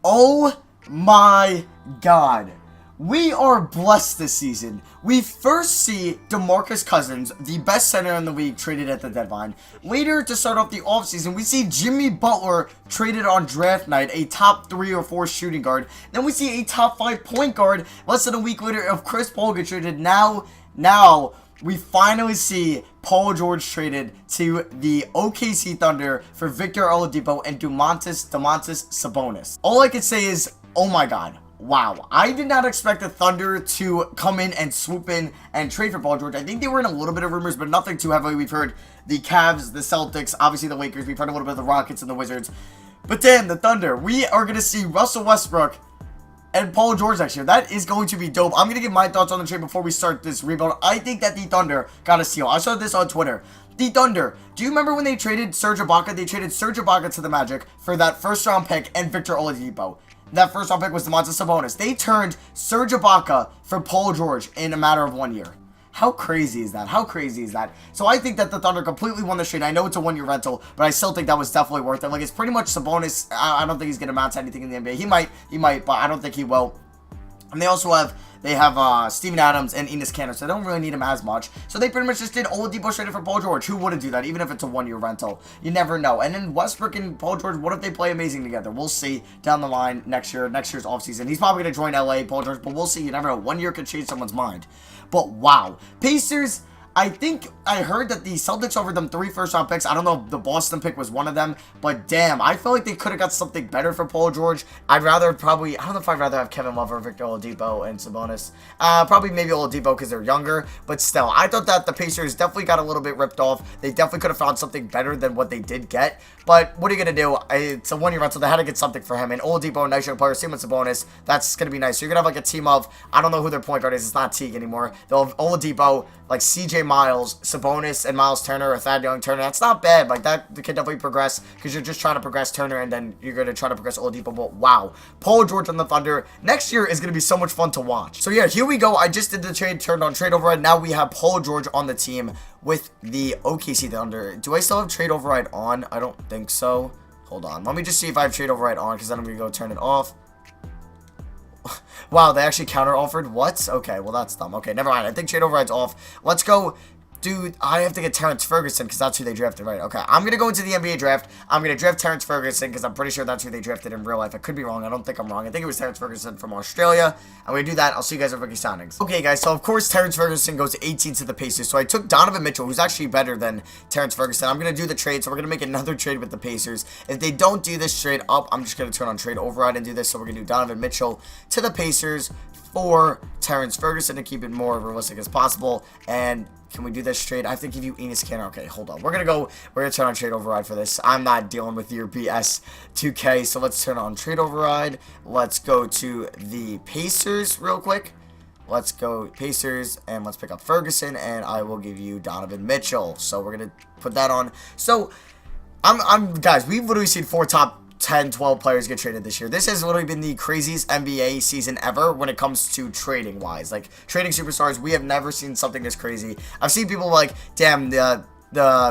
Oh my god. We are blessed this season. We first see DeMarcus Cousins, the best center in the league, traded at the deadline. Later, to start off the offseason, we see Jimmy Butler traded on draft night, a top 3 or 4 shooting guard. Then we see a top 5 point guard less than a week later of Chris Paul get traded. Now, we finally see Paul George traded to the OKC Thunder for Victor Oladipo and Domantas Sabonis. All I can say is, oh my god. Wow, I did not expect the Thunder to come in and swoop in and trade for Paul George. I think they were in a little bit of rumors, but nothing too heavily. We've heard the Cavs, the Celtics, obviously the Lakers. We've heard a little bit of the Rockets and the Wizards. But damn, the Thunder. We are going to see Russell Westbrook and Paul George next year. That is going to be dope. I'm going to give my thoughts on the trade before we start this rebuild. I think that the Thunder got a steal. I saw this on Twitter. The Thunder. Do you remember when they traded Serge Ibaka? They traded Serge Ibaka to the Magic for that first-round pick and Victor Oladipo. That first-round pick was Domantas Sabonis. They turned Serge Ibaka for Paul George in a matter of 1 year. How crazy is that? How crazy is that? So I think that the Thunder completely won the trade. I know it's a 1-year rental, but I still think that was definitely worth it. Like, it's pretty much Sabonis. I don't think he's going to amount to anything in the NBA. He might, but I don't think he will. And they also have Steven Adams and Enes Kanter, so they don't really need him as much. So they pretty much just did Oladipo traded for Paul George. Who wouldn't do that, even if it's a 1-year rental? You never know. And then Westbrook and Paul George, what if they play amazing together? We'll see down the line next year's offseason. He's probably going to join LA, Paul George, but we'll see. You never know. 1 year could change someone's mind. But wow. Pacers, I think I heard that the Celtics offered them 3 first-round picks. I don't know if the Boston pick was one of them, but damn, I feel like they could have got something better for Paul George. I don't know if I'd rather have Kevin Love or Victor Oladipo and Sabonis. Probably maybe Oladipo because they're younger, but still, I thought that the Pacers definitely got a little bit ripped off. They definitely could have found something better than what they did get, but what are you going to do? It's a 1-year rental. They had to get something for him, and Oladipo, nice young player, same with Sabonis. That's going to be nice. So you're going to have like a team of, I don't know who their point guard is. It's not Teague anymore. They'll have Oladipo, like CJ Miles, Sabonis, and Miles Turner, or Thad Young Turner. That's not bad. Like, that can definitely progress, because you're just trying to progress Turner, and then you're going to try to progress Oladipo. But wow, Paul George on the Thunder. Next year is going to be so much fun to watch. So yeah, here we go. I just did the trade, turned on trade override. Now we have Paul George on the team with the OKC Thunder. Do I still have trade override on? I don't think so. Hold on. Let me just see if I have trade override on, because then I'm going to go turn it off. Wow, they actually counter-offered? What? Okay, well, that's dumb. Okay, never mind. I think trade override's off. Let's go. Dude, I have to get Terrence Ferguson because that's who they drafted, right? Okay, I'm going to go into the NBA draft. I'm going to draft Terrence Ferguson because I'm pretty sure that's who they drafted in real life. I could be wrong. I don't think I'm wrong. I think it was Terrence Ferguson from Australia. I'm going to do that. I'll see you guys at rookie signings. Okay, guys, so of course Terrence Ferguson goes 18 to the Pacers. So I took Donovan Mitchell, who's actually better than Terrence Ferguson. I'm going to do the trade, so we're going to make another trade with the Pacers. If they don't do this trade up, I'm just going to turn on trade override and do this. So we're going to do Donovan Mitchell to the Pacers for Terrence Ferguson to keep it more realistic as possible. And can we do this trade? I have to give you Enes Kanter. Okay, hold on. We're going to turn on trade override for this. I'm not dealing with your BS 2K. So let's turn on trade override. Let's go to the Pacers real quick. Let's go Pacers and let's pick up Ferguson, and I will give you Donovan Mitchell. So we're going to put that on. So guys, we've literally seen 4 top 10, 12 players get traded this year. This has literally been the craziest NBA season ever when it comes to trading wise. Like, trading superstars, we have never seen something this crazy. I've seen people like, damn, the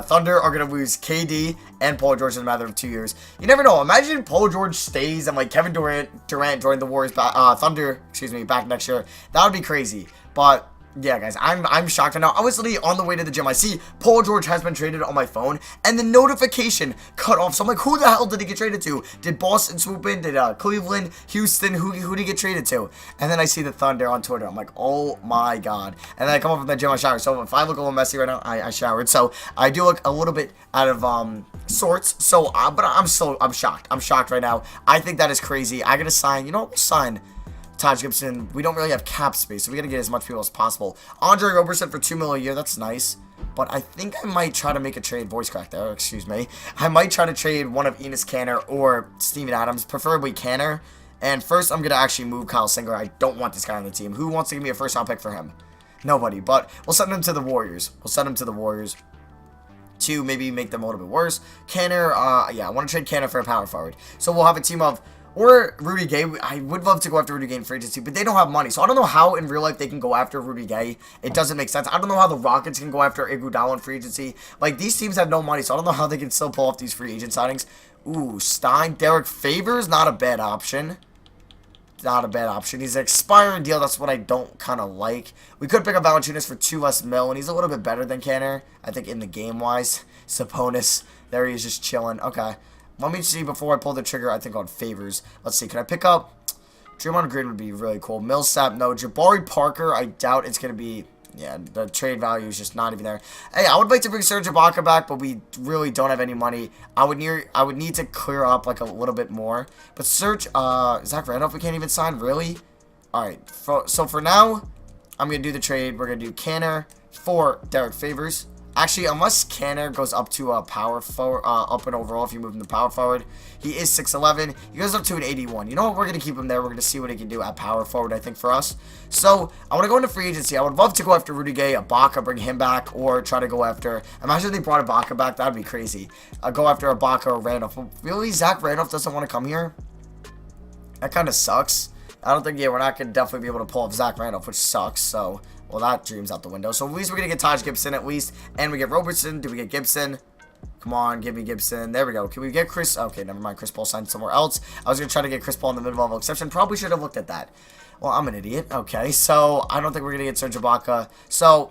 Thunder are going to lose KD and Paul George in a matter of 2 years. You never know. Imagine Paul George stays and like Kevin Durant joined the Warriors Thunder, back next year. That would be crazy. But yeah, guys, I'm shocked right now. I was literally on the way to the gym. I see Paul George has been traded on my phone, and the notification cut off. So I'm like, who the hell did he get traded to? Did Boston swoop in? Did Cleveland, Houston, who did he get traded to? And then I see the Thunder on Twitter. I'm like, oh my god. And then I come up from the gym, I shower. So if I look a little messy right now, I showered. So I do look a little bit out of sorts. So, but I'm shocked. I'm shocked right now. I think that is crazy. I gotta sign. You know what? We'll sign Taj Gibson. We don't really have cap space, so we gotta get as much people as possible. Andre Roberson for $2 million a year. That's nice. But I think I might try to make a trade. Voice crack there. Excuse me. I might try to trade one of Enes Kanter or Steven Adams, preferably Kanter. And first, I'm gonna actually move Kyle Singer. I don't want this guy on the team. Who wants to give me a first-round pick for him? Nobody. But we'll send him to the Warriors. To maybe make them a little bit worse. Kanter. Yeah, I want to trade Kanter for a power forward. So we'll have a team of. Or Rudy Gay. I would love to go after Rudy Gay in free agency, but they don't have money. So I don't know how in real life they can go after Rudy Gay. It doesn't make sense. I don't know how the Rockets can go after Iguodala in free agency. Like, these teams have no money, so I don't know how they can still pull off these free agent signings. Ooh, Stein. Derrick Favors, not a bad option. Not a bad option. He's an expiring deal. That's what I don't kind of like. We could pick up Valanciunas for 2 less mil, and he's a little bit better than Canner, I think, in the game-wise. Sabonis, there he is just chilling. Okay. Let me see before I pull the trigger, I think, on Favors. Let's see. Can I pick up... Draymond Green would be really cool. Millsap, no. Jabari Parker, I doubt it's going to be... Yeah, the trade value is just not even there. Hey, I would like to bring Serge Ibaka back, but we really don't have any money. I would need to clear up like a little bit more. But Serge, Zach Randolph, we can't even sign, really? All right, so for now, I'm gonna do the trade. We're gonna do Canner for Derrick Favors. Actually, unless Canner goes up to a power forward, up and overall, if you move him to power forward, he is 6'11". He goes up to an 81. You know what? We're going to keep him there. We're going to see what he can do at power forward, I think, for us. So, I want to go into free agency. I would love to go after Rudy Gay, Ibaka, bring him back, or try to go after... Imagine if they brought Ibaka back. That would be crazy. Go after Ibaka or Randolph. Really? Zach Randolph doesn't want to come here? That kind of sucks. I don't think, yeah, we're not going to definitely be able to pull up Zach Randolph, which sucks, so... Well, that dream's out the window. So, at least we're going to get Taj Gibson, at least. And we get Robertson. Do we get Gibson? Come on, give me Gibson. There we go. Can we get Chris? Okay, never mind. Chris Paul signed somewhere else. I was going to try to get Chris Paul in the mid-level exception. Probably should have looked at that. Well, I'm an idiot. Okay, so I don't think we're going to get Serge Ibaka. So...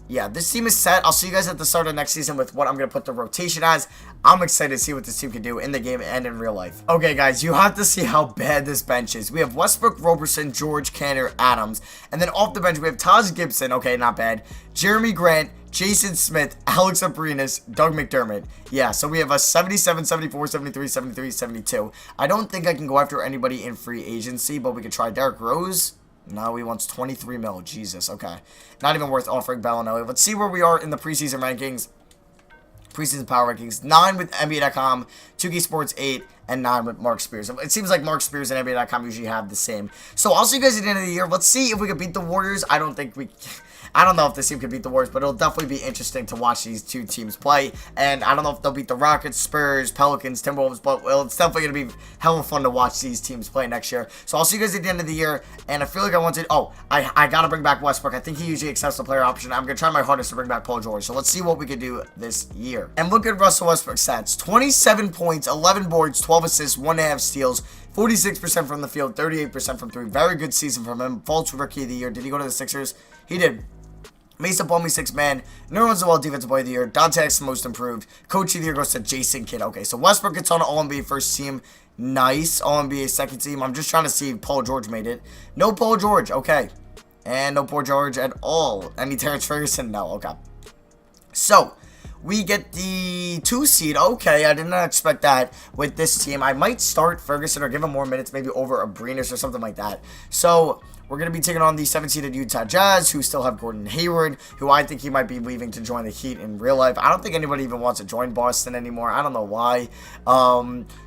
Yeah, this team is set. I'll see you guys at the start of next season with what I'm going to put the rotation as. I'm excited to see what this team can do in the game and in real life. Okay, guys, you have to see how bad this bench is. We have Westbrook, Roberson, George, Canner, Adams. And then off the bench, we have Taj Gibson. Okay, not bad. Jeremy Grant, Jason Smith, Alex Abrinas, Doug McDermott. Yeah, so we have a 77, 74, 73, 73, 72. I don't think I can go after anybody in free agency, but we could try Derrick Rose. No, he wants 23 mil. Jesus, okay. Not even worth offering Bellinelli. Let's see where we are in the preseason rankings. Preseason power rankings. 9 with NBA.com, 2K Sports 8, and 9 with Mark Spears. It seems like Mark Spears and NBA.com usually have the same. So I'll see you guys at the end of the year. Let's see if we can beat the Warriors. I don't think we... I don't know if this team can beat the Warriors, but it'll definitely be interesting to watch these two teams play. And I don't know if they'll beat the Rockets, Spurs, Pelicans, Timberwolves, but it's definitely going to be hella fun to watch these teams play next year. So I'll see you guys at the end of the year. And I feel like I want to... Oh, I got to bring back Westbrook. I think he usually accepts the player option. I'm going to try my hardest to bring back Paul George. So let's see what we can do this year. And look at Russell Westbrook's stats. 27 points, 11 boards, 12 assists, 1.5 steals, 46% from the field, 38% from 3. Very good season from him. False Rookie of the Year. Did he go to the Sixers? He did. Mesa Plumlee, 6th man. Nerlens Noel, Defensive Player of the Year. Dante Exum, Most Improved. Coach of the Year goes to Jason Kidd. Okay, so Westbrook gets on All-NBA first team. Nice. All-NBA second team. I'm just trying to see if Paul George made it. No Paul George. Okay. And no Paul George at all. Any Terrence Ferguson? No. Okay. So, we get the 2 seed. Okay, I did not expect that with this team. I might start Ferguson or give him more minutes, maybe over Abrinas or something like that. So... We're going to be taking on the 7-seeded Utah Jazz, who still have Gordon Hayward, who I think he might be leaving to join the Heat in real life. I don't think anybody even wants to join Boston anymore. I don't know why.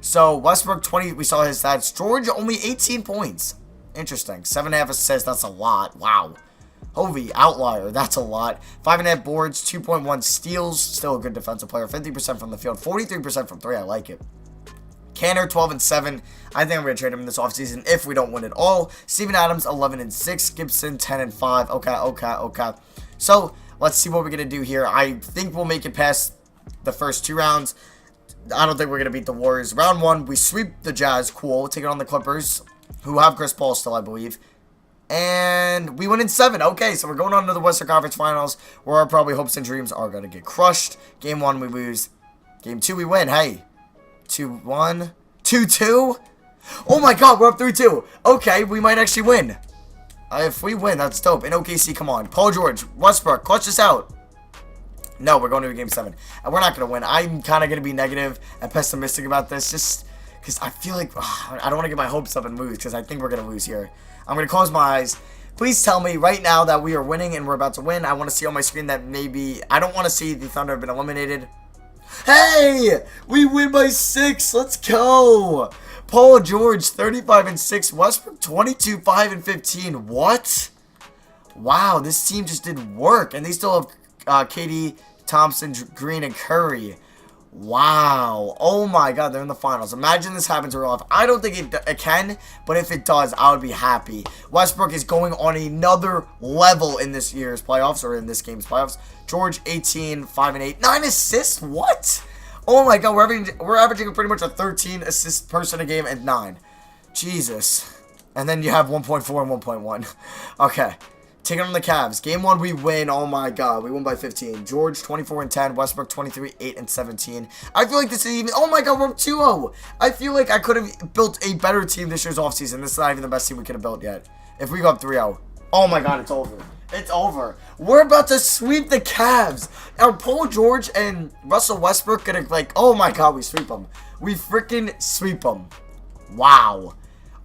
So, Westbrook, 20, we saw his stats. George, only 18 points. Interesting. 7.5 assists, that's a lot. Wow. Hovey, outlier, that's a lot. 5.5 boards, 2.1 steals, still a good defensive player. 50% from the field, 43% from 3, I like it. Canner, 12-7. I think I'm going to trade him in this offseason if we don't win it all. Steven Adams, 11-6. Gibson, 10-5. Okay. So, let's see what we're going to do here. I think we'll make it past the first 2 rounds. I don't think we're going to beat the Warriors. Round 1, we sweep the Jazz. Cool. Take it on the Clippers, who have Chris Paul still, I believe. And we win in 7. Okay, so we're going on to the Western Conference Finals, where our probably hopes and dreams are going to get crushed. Game 1, we lose. Game 2, we win. Hey. 2-1. 2-2. Oh my god, we're up 3-2. Okay, we might actually win. If we win, that's dope. In OKC, come on. Paul George, Westbrook, clutch us out. No, we're going to Game 7. And we're not going to win. I'm kind of going to be negative and pessimistic about this. Just because I feel like... I don't want to get my hopes up and lose, because I think we're going to lose here. I'm going to close my eyes. Please tell me right now that we are winning and we're about to win. I want to see on my screen that maybe... I don't want to see the Thunder have been eliminated. Hey! We win by 6. Let's go. Paul George, 35-6. Westbrook, 22-5-15. What? Wow, this team just did work. And they still have KD, Thompson, Green, and Curry. Wow. Oh my god, they're in the finals. Imagine this happens in real life. I don't think it can, but if it does, I would be happy. Westbrook is going on another level in this year's playoffs, or in this game's playoffs. George, 18, 5-8. 9 assists? What? Oh my god, we're averaging pretty much a 13 assist person a game and 9. Jesus. And then you have 1.4 and 1.1. Okay. Taking on the Cavs. Game 1, we win. Oh my god. We won by 15. George, 24 and 10. Westbrook, 23, 8 and 17. I feel like this is even... Oh my god, we're up 2-0. I feel like I could have built a better team this year's offseason. This is not even the best team we could have built yet. If we go up 3-0. Oh my god, it's over. It's over. We're about to sweep the Cavs. Are Paul George and Russell Westbrook gonna, like... Oh my god, we sweep them. We freaking sweep them. Wow.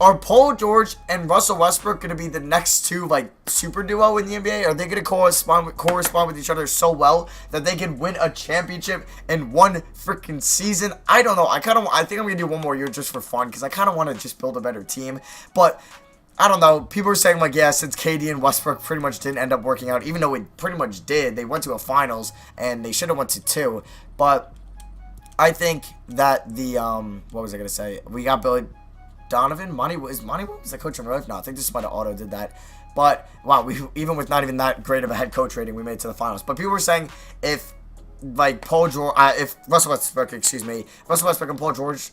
Are Paul George and Russell Westbrook going to be the next two, like, super duo in the NBA? Are they going to correspond with each other so well that they can win a championship in one freaking season? I don't know. I think I'm going to do one more year just for fun because I kind of want to just build a better team. But I don't know. People are saying, like, yeah, since KD and Westbrook pretty much didn't end up working out, even though it pretty much did. They went to a finals, and they should have went to 2. But I think that the, what was I going to say? We got Billy... Donovan, Monty was the coach in real life? No, I think this might have auto did that. But wow, even with not even that great of a head coach rating, we made it to the finals. But people were saying if like Paul George, if Russell Westbrook, Russell Westbrook and Paul George,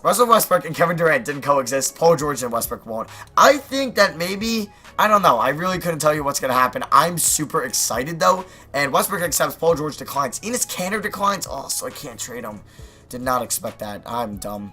Russell Westbrook and Kevin Durant didn't coexist, Paul George and Westbrook won't. I think that maybe, I don't know. I really couldn't tell you what's gonna happen. I'm super excited though, and Westbrook accepts, Paul George declines. Enes Kanter declines. Oh, so I can't trade him. Did not expect that. I'm dumb.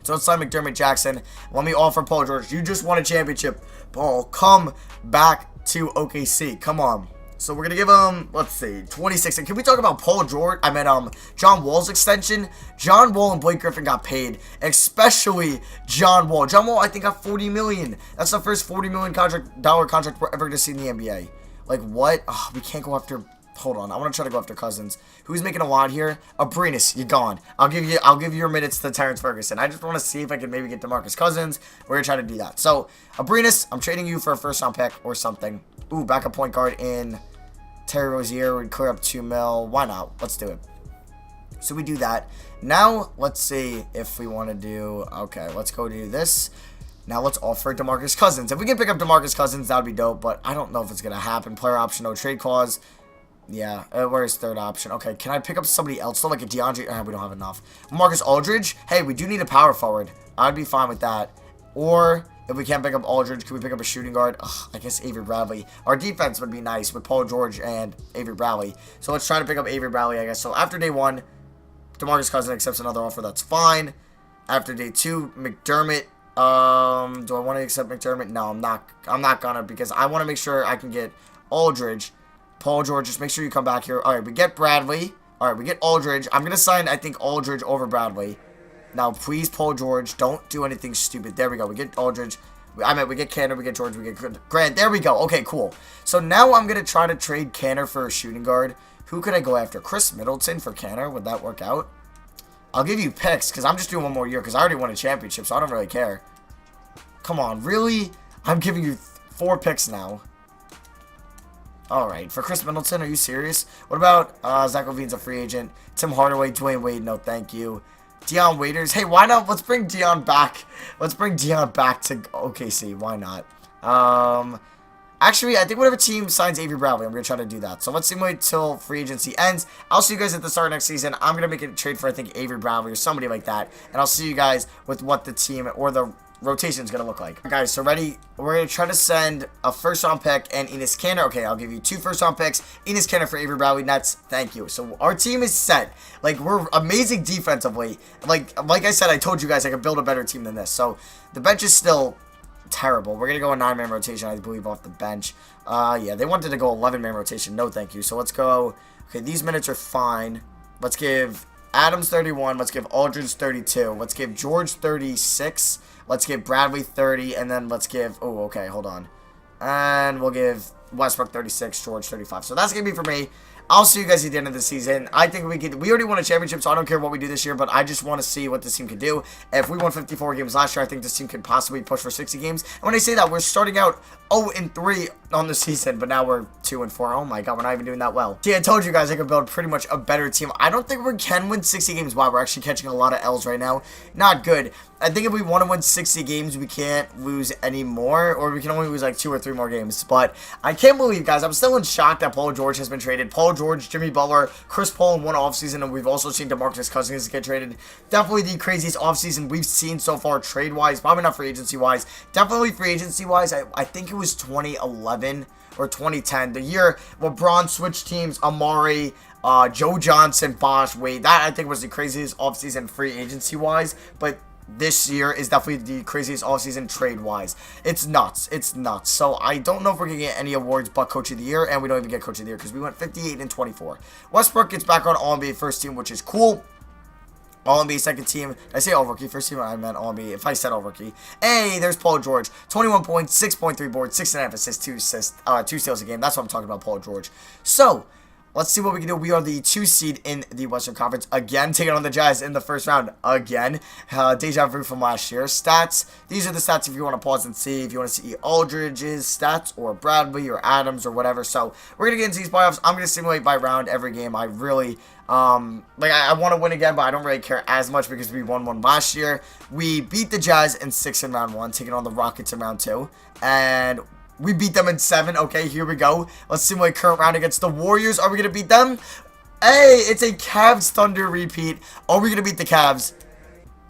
So it's like McDermott, Jackson. Let me offer Paul George. You just won a championship. Paul, come back to OKC. Come on. So we're going to give him, let's see, 26. And can we talk about Paul George? I meant John Wall's extension. John Wall and Blake Griffin got paid. Especially John Wall. John Wall, I think, got $40 million. That's the first $40 million contract we're ever going to see in the NBA. Like, what? Oh, we can't go after... Hold on, I want to try to go after Cousins. Who's making a lot here? Abrinas, you're gone. I'll give you your minutes to Terrence Ferguson. I just want to see if I can maybe get DeMarcus Cousins. We're gonna try to do that. So, Abrinas, I'm trading you for a first-round pick or something. Ooh, backup point guard in Terry Rozier would clear up $2 million. Why not? Let's do it. So we do that. Now, let's see if we want to do. Okay, let's go do this. Now let's offer DeMarcus Cousins. If we can pick up DeMarcus Cousins, that'd be dope. But I don't know if it's gonna happen. Player option, no trade clause. Yeah, where's third option? Okay, can I pick up somebody else though, like a DeAndre? We don't have enough. LaMarcus Aldridge? Hey, we do need a power forward. I'd be fine with that. Or, if we can't pick up Aldridge, can we pick up a shooting guard? Ugh, I guess Avery Bradley. Our defense would be nice with Paul George and Avery Bradley. So let's try to pick up Avery Bradley, I guess. So after day 1, DeMarcus Cousins accepts another offer. That's fine. After day 2, McDermott. Do I want to accept McDermott? No, I'm not gonna, because I want to make sure I can get Aldridge. Paul George, just make sure you come back here. All right, we get Bradley. All right, we get Aldridge. I'm going to sign, I think, Aldridge over Bradley. Now, please, Paul George, don't do anything stupid. There we go. We get Aldridge. We get Kanter, we get George, we get Grant. There we go. Okay, cool. So now I'm going to try to trade Kanter for a shooting guard. Who could I go after? Chris Middleton for Kanter? Would that work out? I'll give you picks because I'm just doing one more year because I already won a championship, so I don't really care. Come on, really? I'm giving you 4 picks now. Alright, for Chris Middleton, are you serious? What about Zach LaVine's a free agent? Tim Hardaway, Dwayne Wade, no thank you. Dion Waiters, hey, why not? Let's bring Dion back. Let's bring Dion back to OKC, why not? Actually, I think whatever team signs Avery Bradley, I'm going to try to do that. So let's wait till free agency ends. I'll see you guys at the start of next season. I'm going to make a trade for, I think, Avery Bradley or somebody like that. And I'll see you guys with what the team or the rotation is going to look like. Guys, so ready? We're going to try to send a first-round pick and Enes Kanter. Okay, I'll give you 2 first-round picks. Enes Kanter for Avery Bradley. Nets, thank you. So our team is set. Like, we're amazing defensively. Like I said, I told you guys I could build a better team than this. So the bench is still terrible. We're going to go a 9-man rotation, I believe, off the bench. Yeah, they wanted to go 11-man rotation. No, thank you. So let's go. Okay, these minutes are fine. Let's give Adams 31. Let's give Aldridge 32. Let's give George 36. Let's give Bradley 30, and then let's give... Oh, okay, hold on. And we'll give Westbrook 36, George 35. So that's going to be for me. I'll see you guys at the end of the season. I think we already won a championship, so I don't care what we do this year, but I just want to see what this team can do. If we won 54 games last year, I think this team could possibly push for 60 games. And when I say that, we're starting out 0-3. on the season, but now we're 2-4. Oh my god, we're not even doing that well. See, I told you guys I could build pretty much a better team. I don't think we can win 60 games. Wow, we're actually catching a lot of L's right now. Not good. I think if we want to win 60 games, we can't lose any more, or we can only lose like 2 or 3 more games. But I can't believe, guys, I'm still in shock that Paul George has been traded. Paul George, Jimmy Butler, Chris Paul in one offseason, and we've also seen DeMarcus Cousins get traded. Definitely the craziest offseason we've seen so far trade-wise. Probably not free agency-wise. Definitely free agency-wise. I think it was 2011 or 2010, the year LeBron switched teams, Amari, Joe Johnson, Bosh, Wade. That, I think, was the craziest offseason free agency-wise, but this year is definitely the craziest offseason trade-wise. It's nuts. It's nuts. So I don't know if we're going to get any awards but Coach of the Year, and we don't even get Coach of the Year because we went 58-24. Westbrook gets back on All-NBA first team, which is cool. All-NBA second team. Did I say all-rookie? First team, I meant All-NBA. If I said all-rookie. Hey, there's Paul George. 21 points, 6.3 boards, 6.5 assists, 2 steals a game. That's what I'm talking about, Paul George. So, let's see what we can do. We are the 2 seed in the Western Conference. Again, taking on the Jazz in the first round. Again. Deja vu from last year. Stats. These are the stats if you want to pause and see. If you want to see Aldridge's stats or Bradley or Adams or whatever. So, we're going to get into these playoffs. I'm going to simulate by round every game. I really, I want to win again, but I don't really care as much because we won one last year. We beat the Jazz in 6 in round 1, taking on the Rockets in round 2. And we beat them in 7. Okay, here we go. Let's simulate current round against the Warriors. Are we going to beat them? Hey, it's a Cavs Thunder repeat. Are we going to beat the Cavs?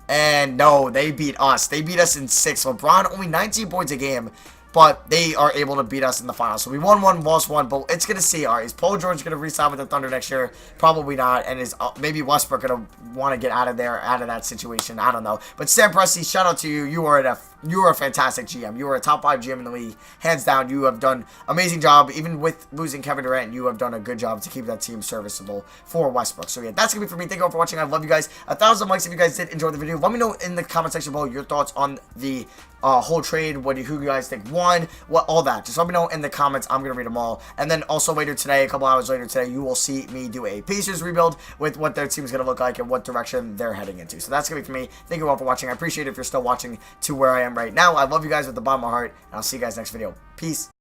And no, they beat us. They beat us in 6. LeBron only 19 points a game, but they are able to beat us in the finals. So we won 1, lost 1, but it's going to see. All right, is Paul George going to re-sign with the Thunder next year? Probably not. And is maybe Westbrook going to want to get out of there, out of that situation? I don't know. But Sam Presti, shout out to you. You are a fantastic GM. You are a top 5 GM in the league. Hands down, you have done amazing job. Even with losing Kevin Durant, you have done a good job to keep that team serviceable for Westbrook. So yeah, that's going to be for me. Thank you all for watching. I love you guys. 1,000 likes if you guys did enjoy the video. Let me know in the comment section below your thoughts on the whole trade, who you guys think won, all that. Just let me know in the comments. I'm going to read them all. And then also later today, a couple hours later today, you will see me do a Pacers rebuild with what their team is going to look like and what direction they're heading into. So that's going to be for me. Thank you all for watching. I appreciate it if you're still watching to where I am right now. I love you guys with the bottom of my heart, and I'll see you guys next video. Peace.